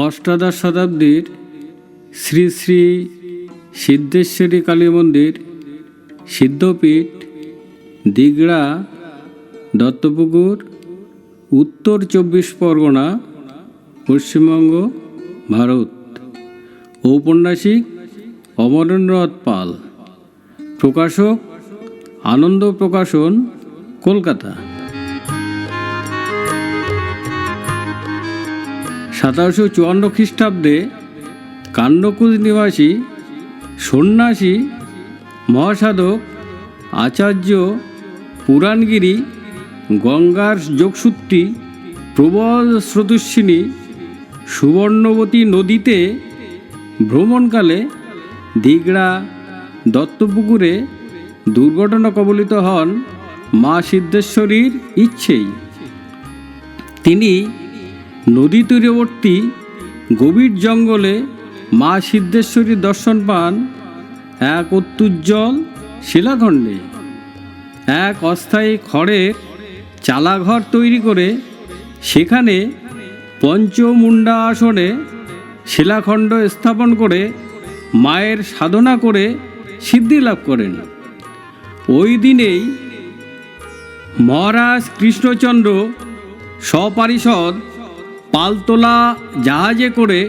অষ্টাদশ শতাব্দীর শ্রী শ্রী সিদ্ধেশ্বরী কালী মন্দির, সিদ্ধপীঠ, দিগড়া, দত্তপুকুর, উত্তর 24 পরগনা, পশ্চিমবঙ্গ, ভারত। ঔপন্যাসিক অমরেন্দ্রনাথ পাল। প্রকাশক আনন্দ প্রকাশন, কলকাতা। 1754 খ্রিস্টাব্দে কান্ডকুজ নিবাসী সন্ন্যাসী মহাসাধক আচার্য পুরাণগিরি গঙ্গার যোগসূত্রী প্রবল স্রোতস্বিনী সুবর্ণবতী নদীতে ভ্রমণকালে দিগড়া দত্তপুকুরে দুর্ঘটনা কবলিত হন মা সিদ্ধেশ্বরীর ইচ্ছেই। তিনি নদী তীরবর্তী গভীর জঙ্গলে মা সিদ্ধেশ্বরীর দর্শন পান এক অত্যুজ্জ্বল শিলাখণ্ডে। এক অস্থায়ী খড়ের চালাঘর তৈরি করে সেখানে পঞ্চমুণ্ডা আসনে শিলাখণ্ড স্থাপন করে মায়ের সাধনা করে সিদ্ধি লাভ করেন। ওই দিনেই মহারাজ কৃষ্ণচন্দ্র সপারিষদ পালতোলা জাহাজে করে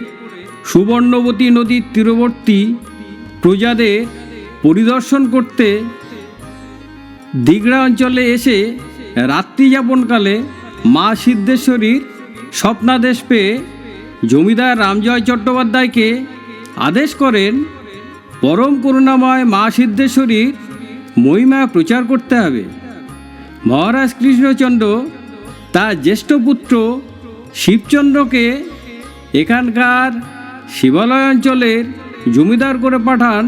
সুবর্ণবতী নদীর তীরবর্তী প্রজাদের পরিদর্শন করতে দিগড়া অঞ্চলে এসে রাত্রিযাপনকালে মা সিদ্ধেশ্বরীর স্বপ্নাদেশ পেয়ে জমিদার রামজয় চট্টোপাধ্যায়কে আদেশ করেন পরম করুণাময় মা সিদ্ধেশ্বরীর মহিমা প্রচার করতে হবে। মহারাজ কৃষ্ণচন্দ্র তার জ্যেষ্ঠ পুত্র শিবচন্দ্রকে এখানকার শিবালয় অঞ্চলের জমিদার করে পাঠান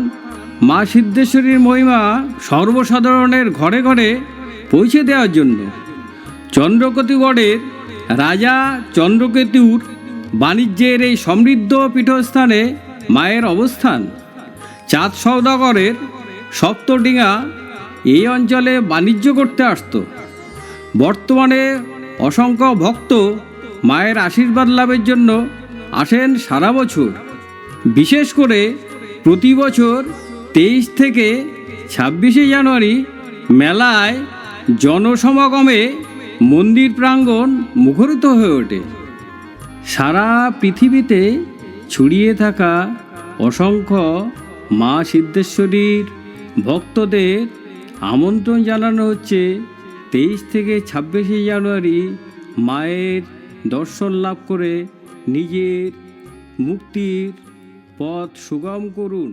মা সিদ্ধেশ্বরীর মহিমা সর্বসাধারণের ঘরে ঘরে পৌঁছে দেওয়ার জন্য। চন্দ্রকেতুগড়ের রাজা চন্দ্রকেতুর বাণিজ্যের এই সমৃদ্ধ পীঠস্থানে মায়ের অবস্থান। চাঁদ সওদাগরের সপ্তডিঙা এই অঞ্চলে বাণিজ্য করতে আসত। বর্তমানে অসংখ্য ভক্ত মায়ের আশীর্বাদ লাভের জন্য আসেন সারা বছর। বিশেষ করে প্রতি বছর 23 থেকে 26 জানুয়ারি মেলায় জনসমাগমে মন্দির প্রাঙ্গণ মুখরিত হয়ে ওঠে। সারা পৃথিবীতে ছড়িয়ে থাকা অসংখ্য মা সিদ্ধেশ্বরীর ভক্তদের আমন্ত্রণ জানানো হচ্ছে 23 থেকে 26 জানুয়ারি মায়ের দর্শন লাভ করে নিজের মুক্তির পথ সুগম করুন।